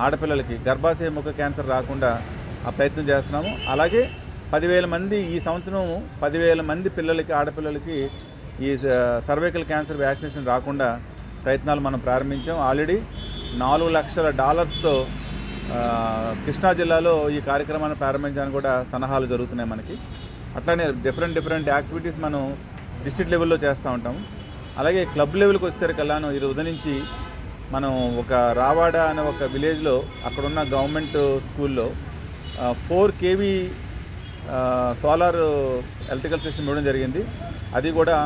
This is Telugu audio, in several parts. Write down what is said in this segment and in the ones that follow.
ఆడపిల్లలకి గర్భాశయ ముఖ క్యాన్సర్ రాకుండా ఆ ప్రయత్నం చేస్తున్నాము. అలాగే 10,000 మంది ఈ సంవత్సరం 10,000 మంది పిల్లలకి ఆడపిల్లలకి ఈ సర్వైకల్ క్యాన్సర్ వ్యాక్సినేషన్ రాకుండా ప్రయత్నాలు మనం ప్రారంభించాం. ఆల్రెడీ $4 లక్షలతో కృష్ణా జిల్లాలో ఈ కార్యక్రమాన్ని ప్రారంభించడానికి కూడా సన్నాహాలు జరుగుతున్నాయి మనకి. అట్లానే డిఫరెంట్ యాక్టివిటీస్ మనం డిస్ట్రిక్ట్ లెవెల్లో చేస్తూ ఉంటాము. అలాగే క్లబ్ లెవెల్కి వచ్చేసరికల్లాను ఈ రోజు నుంచి మనం ఒక రావాడ అనే ఒక విలేజ్లో అక్కడున్న గవర్నమెంట్ స్కూల్లో 4 kV సోలార్ ఎలక్ట్రికల్ సిస్టమ్ ఇవ్వడం జరిగింది. అది కూడా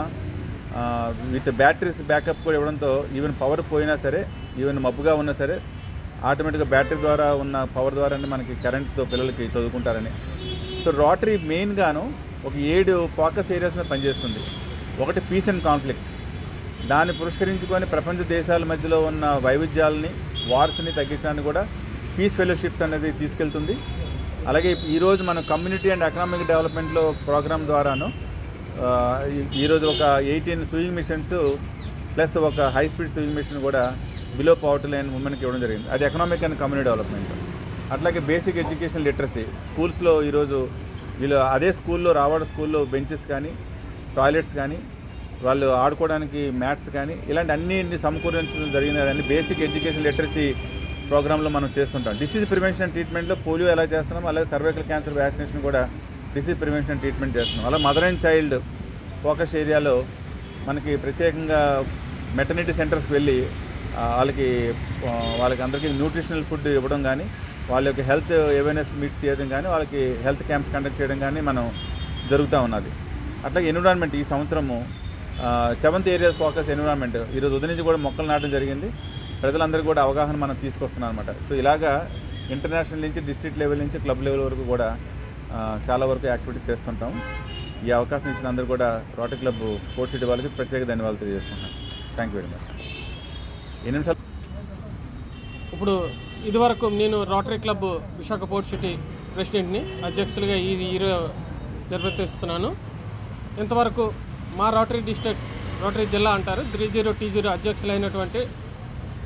విత్ బ్యాటరీస్ బ్యాకప్ కూడా ఇవ్వడంతో ఈవెన్ పవర్ పోయినా సరే, ఈవెన్ మబ్బుగా ఉన్నా సరే ఆటోమేటిక్గా బ్యాటరీ ద్వారా ఉన్న పవర్ ద్వారానే మనకి కరెంట్తో పిల్లలకి చదువుకుంటారని. సో రోటరీ మెయిన్గాను ఒక 7 ఫోకస్ ఏరియాస్ మీద పనిచేస్తుంది. ఒకటి పీస్ అండ్ కాన్ఫ్లిక్ట్, దాన్ని పురస్కరించుకొని ప్రపంచ దేశాల మధ్యలో ఉన్న వైవిధ్యాలని వార్స్ని తగ్గించడానికి కూడా పీస్ ఫెలోషిప్స్ అనేది తీసుకెళ్తుంది. అలాగే ఈరోజు మనం కమ్యూనిటీ అండ్ ఎకనామిక్ డెవలప్మెంట్లో ప్రోగ్రామ్ ద్వారాను ఈరోజు ఒక 18 స్విమ్మింగ్ మిషన్స్ ప్లస్ ఒక హై స్పీడ్ స్విమ్మింగ్ మిషన్ కూడా బిలో పవర్టీ లైన్ ఉమెన్కి ఇవ్వడం జరిగింది. అది ఎకనామిక్ అండ్ కమ్యూనిటీ డెవలప్మెంట్. అట్లాగే బేసిక్ ఎడ్యుకేషన్ లిటరసీ స్కూల్స్లో ఈరోజు వీళ్ళు అదే స్కూల్లో రావాడ స్కూల్లో బెంచెస్ కానీ టాయిలెట్స్ కానీ వాళ్ళు ఆడుకోవడానికి మ్యాట్స్ కానీ ఇలాంటి అన్ని సమకూరించడం జరిగింది. అదన్నీ బేసిక్ ఎడ్యుకేషన్ లిటరసీ ప్రోగ్రాంలో మనం చేస్తుంటాం. డిసీజ్ ప్రివెన్షన్ ట్రీట్మెంట్లో పోలియో ఎలా చేస్తున్నాం, అలాగే సర్వైకల్ క్యాన్సర్ వ్యాక్సినేషన్ కూడా డిసీజ్ ప్రివెన్షన్ ట్రీట్మెంట్ చేస్తున్నాం. అలా మదర్ అండ్ చైల్డ్ ఫోకస్ ఏరియాలో మనకి ప్రత్యేకంగా మెటర్నిటీ సెంటర్స్కి వెళ్ళి వాళ్ళకి అందరికీ న్యూట్రిషనల్ ఫుడ్ ఇవ్వడం కానీ, వాళ్ళ యొక్క హెల్త్ అవేర్నెస్ మీట్స్ చేయడం కానీ, వాళ్ళకి హెల్త్ క్యాంప్స్ కండక్ట్ చేయడం కానీ మనం జరుగుతూ ఉన్నది. అట్లాగే ఎన్విరాన్మెంట్ ఈ సంవత్సరము 7th ఏరియా ఫోకస్ ఎన్విరాన్మెంట్ ఈరోజు ఉదయం నుంచి కూడా మొక్కలు నాటడం జరిగింది. ప్రజలందరికీ కూడా అవగాహన మనం తీసుకొస్తున్నాం అనమాట. సో ఇలాగా ఇంటర్నేషనల్ నుంచి డిస్ట్రిక్ట్ లెవెల్ నుంచి క్లబ్ లెవెల్ వరకు కూడా చాలా వరకు యాక్టివిటీస్ చేస్తుంటాం. ఈ అవకాశం ఇచ్చిన అందరూ కూడా రోటరీ క్లబ్ పోర్ట్ సిటీ వాళ్ళకి ప్రత్యేక ధన్యవాదాలు తెలియజేసుకుంటాం. Thank you very much. ఇప్పుడు ఇదివరకు నేను Rotary Club Visakha port city ప్రెసిడెంట్ని, అధ్యక్షులుగా ఈ ఇయర్ నిర్వర్తిస్తున్నాను. ఇంతవరకు మా రోటరీ డిస్ట్రిక్ట్, రోటరీ జిల్లా అంటారు, 30T0 అధ్యక్షులైనటువంటి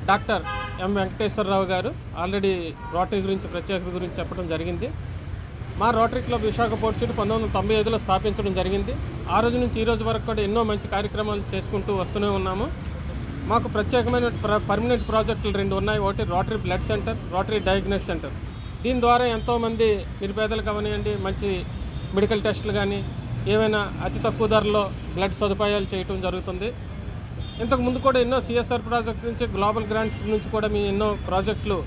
డాక్టర్ ఎం వెంకటేశ్వరరావు గారు ఆల్రెడీ రోటరీ గురించి ప్రత్యేకత గురించి చెప్పడం జరిగింది. మా Rotary Club Visakha port city 1995లో స్థాపించడం జరిగింది. ఆ రోజు నుంచి ఈ రోజు వరకు కూడా ఎన్నో మంచి కార్యక్రమాలు చేసుకుంటూ వస్తూనే ఉన్నాము. మాకు ప్రత్యేకమైన పర్మనెంట్ ప్రాజెక్టులు 2 ఉన్నాయి. ఒకటి rotary blood centre, rotary diagnose centre. దీని ద్వారా ఎంతోమంది నిరుపేదలకు అవనివ్వండి మంచి మెడికల్ టెస్టులు కానీ ఏవైనా అతి తక్కువ ధరలో బ్లడ్ సదుపాయాలు చేయటం జరుగుతుంది. ఇంతకుముందు కూడా ఎన్నో CSR ప్రాజెక్ట్ నుంచి, గ్లోబల్ గ్రాంట్స్ నుంచి కూడా మేము ఎన్నో ప్రాజెక్టులు